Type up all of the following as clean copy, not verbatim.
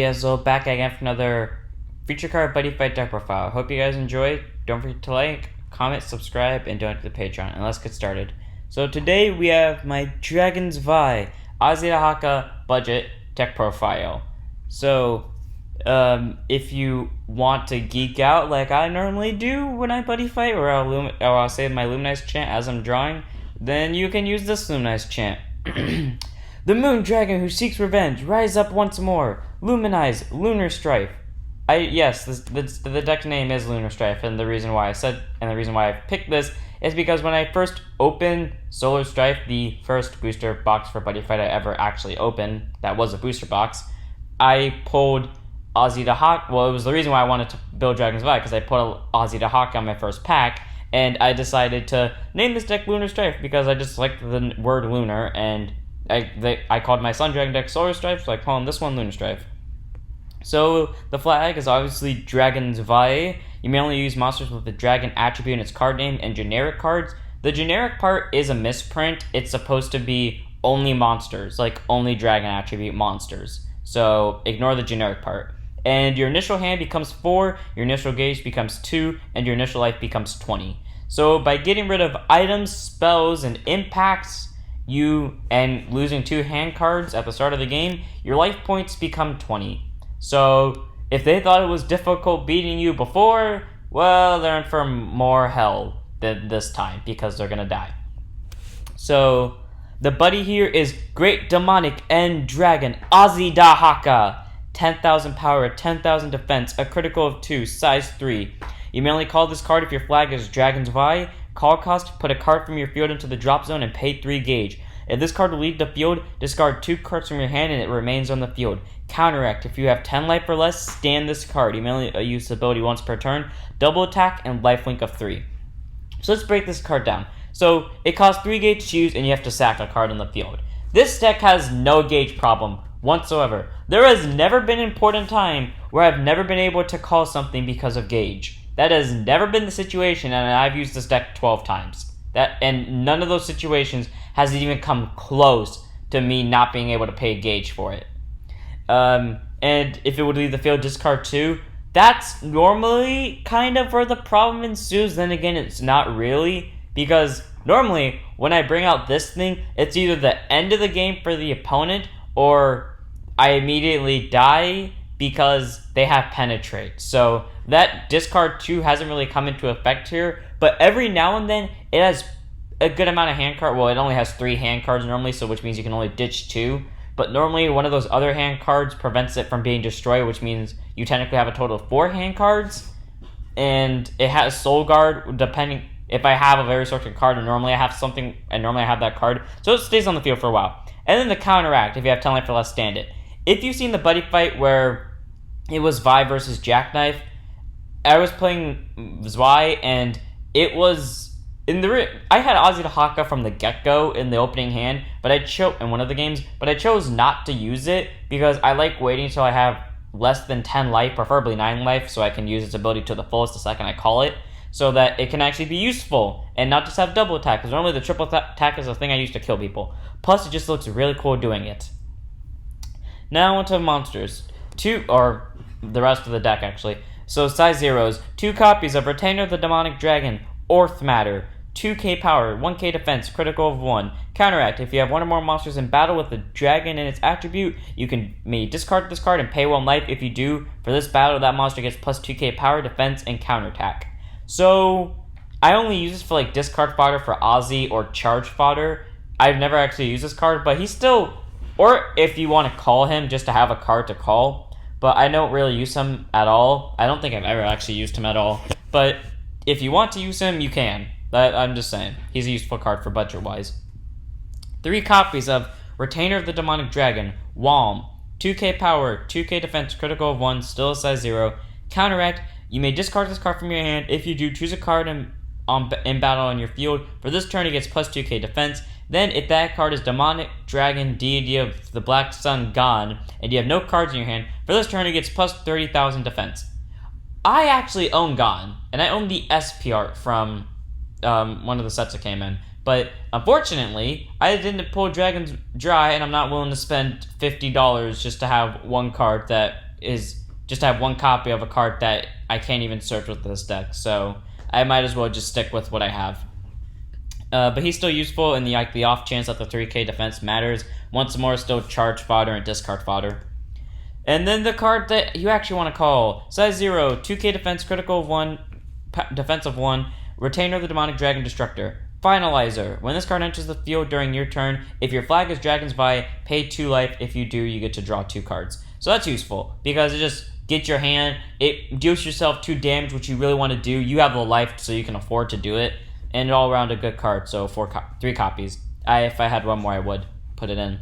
Azi back again for another feature card buddy fight deck profile. Hope you guys enjoy. Don't forget to like, comment, subscribe, and donate to the Patreon. And let's get started. So today we have my Zwei Azi Dahaka budget deck profile. So if you want to geek out like I normally do when I buddy fight, or I'll say my Luminize chant as I'm drawing, then you can use this Luminize chant. The moon dragon who seeks revenge, rise up once more. Luminize, Lunar Strife. The deck name is Lunar Strife, and the reason why I picked this is because when I first opened Solar Strife, the first booster box for Buddy Fight I ever actually opened, that was a booster box, I pulled Azi Dahaka. Well, it was the reason why I wanted to build Dragon's Vi, because I put Azi Dahaka on my first pack, and I decided to name this deck Lunar Strife because I just liked the word lunar, and I called my Sun Dragon deck Solar Strife, so I call this one Lunar Strife. So the flag is obviously Dragon's Vi. You may only use monsters with the dragon attribute in its card name and generic cards. The generic part is a misprint. It's supposed to be only monsters, like only dragon attribute monsters. So ignore the generic part. And your initial hand becomes 4, your initial gauge becomes 2, and your initial life becomes 20. So by getting rid of items, spells, and impacts, and losing 2 hand cards at the start of the game, your life points become 20. So if they thought it was difficult beating you before, well, they're in for more hell than this time because they're gonna die. So the buddy here is Great Demonic End Dragon Azi Dahaka. 10,000 power, 10,000 defense, a critical of 2, size 3. You may only call this card if your flag is Dragon's Vi. Call cost, put a card from your field into the drop zone and pay 3 gauge. If this card will leave the field, discard 2 cards from your hand and it remains on the field. Counteract, if you have 10 life or less, stand this card. You may only use the ability once per turn. Double attack and lifelink of 3. So let's break this card down. So it costs 3 gauge to use and you have to sack a card on the field. This deck has no gauge problem whatsoever. There has never been an important time where I've never been able to call something because of gauge. That has never been the situation, and I've used this deck 12 times. And none of those situations has even come close to me not being able to pay gauge for it. And if it would leave the field, discard 2. That's normally kind of where the problem ensues. Then again, it's not really, because normally when I bring out this thing, it's either the end of the game for the opponent or I immediately die because they have Penetrate. So that discard 2 hasn't really come into effect here, but every now and then it has a good amount of hand cards. Well, it only has 3 hand cards normally, so which means you can only ditch 2. But normally one of those other hand cards prevents it from being destroyed, which means you technically have a total of 4 hand cards. And it has Soul Guard, depending if I have a very certain card, and normally I have something, and normally I have that card. So it stays on the field for a while. And then the counteract, if you have 10 life or less, stand it. If you've seen the buddy fight where it was Vi versus Jackknife, I was playing Zwei, and it was I had Azi Dahaka from the get-go in the opening hand, in one of the games, but I chose not to use it because I like waiting until I have less than 10 life, preferably 9 life, so I can use its ability to the fullest the second I call it, so that it can actually be useful and not just have double attack, because normally the triple attack is a thing I use to kill people. Plus, it just looks really cool doing it. Now onto monsters. 2, or the rest of the deck actually. So size 0s, 2 copies of Retainer of the Demonic Dragon, Orthmatter, 2k power, 1k defense, critical of 1. Counteract, if you have 1 or more monsters in battle with the dragon and its attribute, you may discard this card and pay 1 life. If you do, for this battle, that monster gets plus 2k power, defense, and counterattack. So I only use this for like discard fodder for Azi or charge fodder. I've never actually used this card, but he's still, or if you want to call him just to have a card to call, but I don't really use him at all. I don't think I've ever actually used him at all, but if you want to use him, you can. I'm just saying, he's a useful card for budget-wise. 3 copies of Retainer of the Demonic Dragon, Walm, 2k power, 2k defense, critical of 1, still a size 0. Counteract, you may discard this card from your hand. If you do, choose a card in battle on your field. For this turn, it gets plus 2k defense. Then, if that card is Demonic Dragon, Deity of the Black Sun, gone, and you have no cards in your hand, for this turn, it gets plus 30,000 defense. I actually own Gone, and I own the SP art from one of the sets that came in. But unfortunately, I didn't pull Dragon's Dry, and I'm not willing to spend $50 just to have one card that is just have one copy of a card that I can't even search with this deck, so I might as well just stick with what I have. But he's still useful in the off chance that the 3k defense matters. Once more, still charge fodder and discard fodder. And then the card that you actually want to call, size 0, 2k defense, critical of 1, defense of 1, Retainer of the Demonic Dragon Destructor. Finalizer. When this card enters the field during your turn, if your flag is Dragon's Vi, pay 2 life. If you do, you get to draw 2 cards. So that's useful, because it just gets your hand, it deals yourself 2 damage, which you really want to do. You have the life, so you can afford to do it. And all around a good card, so 3 copies. If I had one more, I would put it in.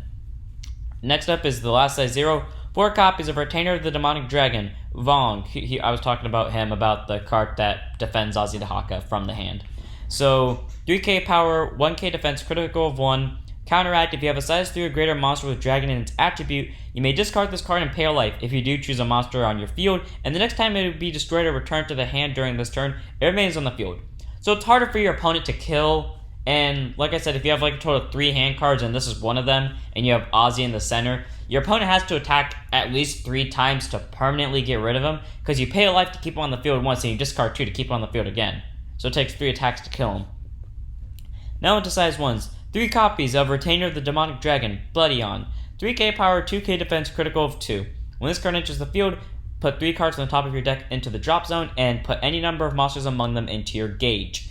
Next up is the last size 0. 4 copies of Retainer of the Demonic Dragon, Walm. I was talking about him, about the card that defends Azi Dahaka from the hand. So, 3k power, 1k defense, critical of 1. Counteract, if you have a size 3 or greater monster with dragon in its attribute, you may discard this card and pay a life. If you do, choose a monster on your field, and the next time it will be destroyed or returned to the hand during this turn, it remains on the field. So it's harder for your opponent to kill, and like I said, if you have like a total of 3 hand cards, and this is one of them, and you have Azi in the center, your opponent has to attack at least 3 times to permanently get rid of him, because you pay a life to keep him on the field once, and you discard 2 to keep him on the field again. So it takes 3 attacks to kill him. Now into size 1s. 3 copies of Retainer of the Demonic Dragon, Bloodeon. 3k power, 2k defense, critical of 2. When this card enters the field, put 3 cards on the top of your deck into the drop zone, and put any number of monsters among them into your gauge.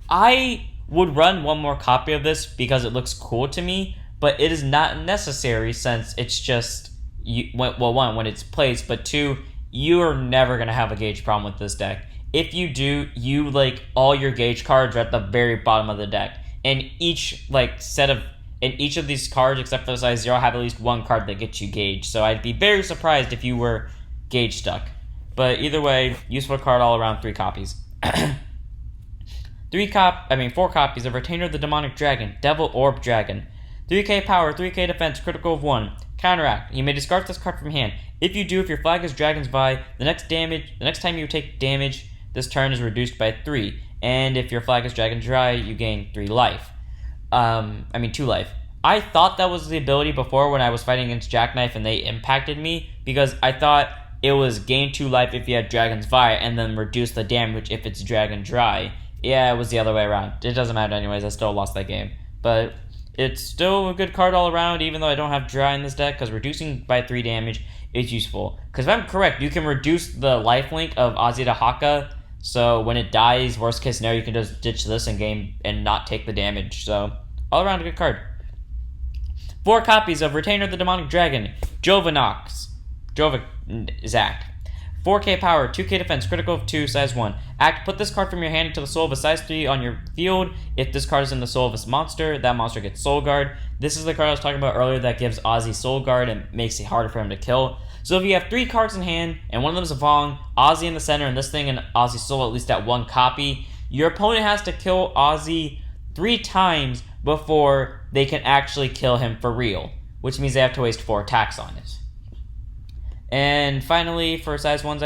I would run one more copy of this because it looks cool to me, but it is not necessary since it's just, one, when it's placed, but 2, you are never going to have a gauge problem with this deck. If you do, all your gauge cards are at the very bottom of the deck, and each each of these cards, except for the size 0, have at least 1 card that gets you gauge, so I'd be very surprised if you were gauge stuck. But either way, useful card all around, 3 copies. 4 copies of Retainer of the Demonic Dragon, Devil Orb Dragon. 3k power, 3k defense, critical of 1. Counteract. You may discard this card from hand. If you do, if your flag is Dragon's Vi, the next time you take damage, this turn is reduced by 3. And if your flag is Dragon's Dry, you gain 2 life. I thought that was the ability before when I was fighting against Jackknife and they impacted me, because I thought it was gain 2 life if you had Dragon's Vi and then reduce the damage if it's Dragon Dry. Yeah, it was the other way around. It doesn't matter anyways, I still lost that game. But it's still a good card all around, even though I don't have Dry in this deck, because reducing by 3 damage is useful. Because if I'm correct, you can reduce the lifelink of Azi Dahaka, so when it dies, worst case scenario, you can just ditch this in game and not take the damage. So, all around a good card. 4 copies of Retainer of the Demonic Dragon, Jovnozak. 4k power, 2k defense, critical of 2, size 1. Act, put this card from your hand into the soul of a size 3 on your field. If this card is in the soul of a monster, that monster gets Soul Guard. This is the card I was talking about earlier that gives Azi Soul Guard and makes it harder for him to kill. So if you have 3 cards in hand, and one of them is a Walm, Azi in the center, and this thing and Azi Soul at least at 1 copy, your opponent has to kill Azi 3 times before they can actually kill him for real, which means they have to waste 4 attacks on it. And finally, for size 1s,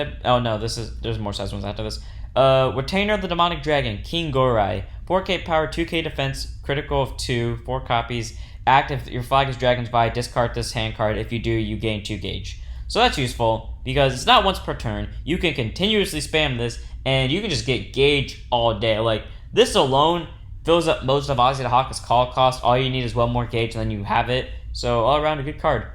there's more size 1s after this. Retainer of the Demonic Dragon, King Gori. 4k power, 2k defense, critical of 2, 4 copies. Act, if your flag is Dragon's Vi, discard this hand card. If you do, you gain 2 gauge. So that's useful, because it's not once per turn. You can continuously spam this, and you can just get gauge all day. Like, this alone fills up most of Azi Dahaka's call cost. All you need is 1 more gauge, and then you have it. So, all around a good card.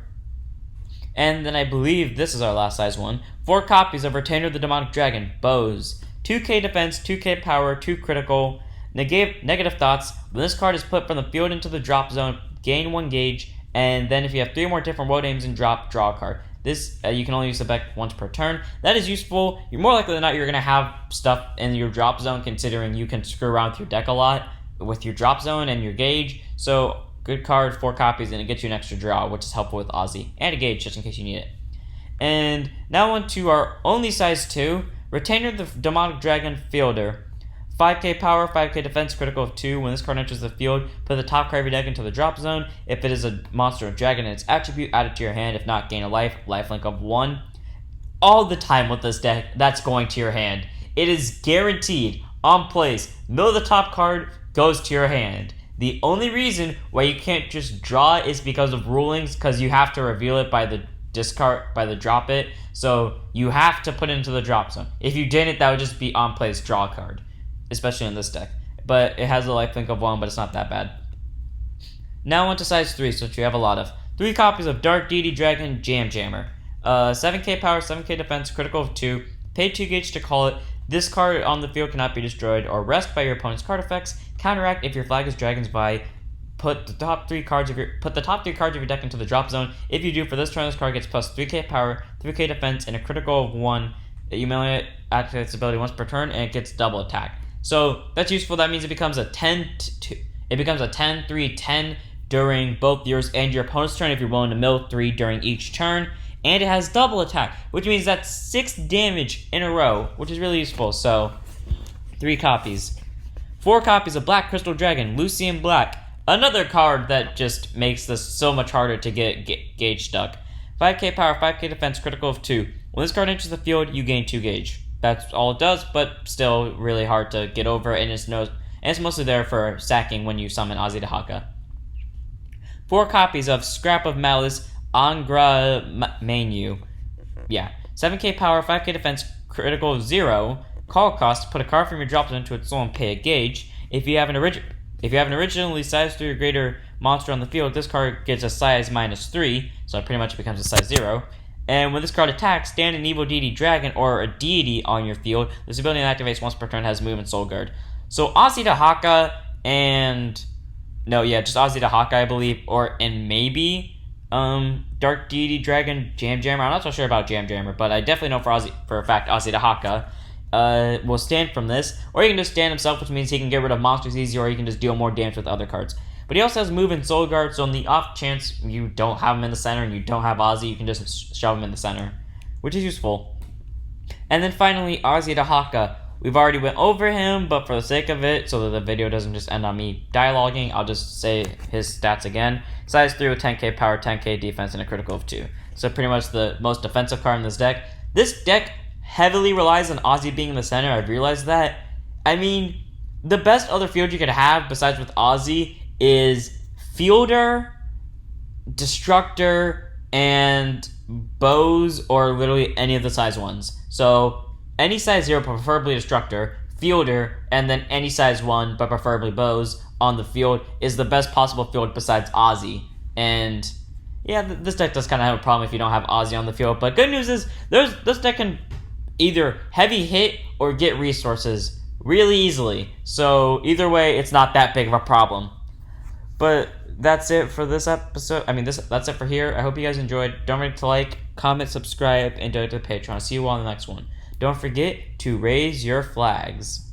And then I believe this is our last size 1. 4 copies of Retainer of the Demonic Dragon, Bows. 2k defense, 2k power, 2 critical. Negative thoughts. When this card is put from the field into the drop zone, gain 1 gauge. And then if you have 3 more different woe names in drop, draw a card. This, you can only use the deck once per turn. That is useful. You're more likely than not, you're going to have stuff in your drop zone, considering you can screw around with your deck a lot with your drop zone and your gauge. So, good card, 4 copies, and it gets you an extra draw, which is helpful with Azi. And a gauge, just in case you need it. And now on to our only size 2, Retainer of the Demonic Dragon, Fiellder. 5k power, 5k defense, critical of 2. When this card enters the field, put the top card of your deck into the drop zone. If it is a monster or dragon and its attribute, add it to your hand. If not, gain a lifelink of 1. All the time with this deck, that's going to your hand. It is guaranteed, on place. Middle of the top card goes to your hand. The only reason why you can't just draw it is because of rulings, because you have to reveal it by the discard drop it. So you have to put it into the drop zone. If you didn't, that would just be on place draw card, especially in this deck. But it has a lifelink of 1, but it's not that bad. Now on to size 3, which we have a lot of. 3 copies of Dark Deity Dragon Jam Jammer. 7k power, 7k defense, critical of 2. Pay 2 gauge to call it. This card on the field cannot be destroyed or rest by your opponent's card effects. Counteract if your flag is Dragon's Zwei. Put the top 3 cards of your deck into the drop zone. If you do, for this turn, this card gets plus 3k power, 3k defense, and a critical of 1. You may activate its ability once per turn, and it gets double attack. So that's useful. That means it becomes a 10-3-10 during both yours and your opponent's turn if you're willing to mill 3 during each turn. And it has double attack, which means that's 6 damage in a row, which is really useful. So 3 copies. 4 copies of Black Crystal Dragon Lucien Black. Another card that just makes this so much harder to get gauge stuck. 5k power, 5k defense, critical of 2. When this card enters the field, you gain 2 gauge. That's all it does, but still really hard to get over, and it's mostly there for sacking when you summon Azi Dahaka. 4 copies of Scrap of Malice Angra Mainyu. Yeah. 7k power, 5k defense, critical of 0. Call cost, put a card from your drop zone into its soul and pay a gauge. If you have an originally size 3 or greater monster on the field, this card gets a size -3, so it pretty much becomes a size 0. And when this card attacks, stand an evil deity dragon or a deity on your field. This ability activates once per turn, has movement soul guard. So Azi Dahaka just Azi Dahaka, I believe, and maybe Dark Deity Dragon Jam Jammer. I'm not so sure about Jam Jammer, but I definitely know for a fact Azi Dahaka will stand from this, or he can just stand himself, which means he can get rid of monsters easy, or he can just deal more damage with other cards. But he also has move and soul guard, so on the off chance you don't have him in the center and you don't have Azi, you can just shove him in the center, which is useful. And then finally, Azi Dahaka. We've already went over him, but for the sake of it, so that the video doesn't just end on me dialoguing, I'll just say his stats again. Size 3 with 10k power, 10k defense, and a critical of 2. So pretty much the most defensive card in this deck. This deck heavily relies on Azi being in the center. I've realized that. I mean, the best other field you could have besides with Azi is Fiellder, Destructor, and Bows, or literally any of the size 1s. So any size 0, but preferably Destructor, Fiellder, and then any size 1, but preferably Bows on the field is the best possible field besides Azi. And yeah, this deck does kind of have a problem if you don't have Azi on the field. But good news is this deck can either heavy hit or get resources really easily. So either way, it's not that big of a problem. But that's it for this episode. That's it for here. I hope you guys enjoyed. Don't forget to like, comment, subscribe, and donate to the Patreon. See you all in the next one. Don't forget to raise your flags.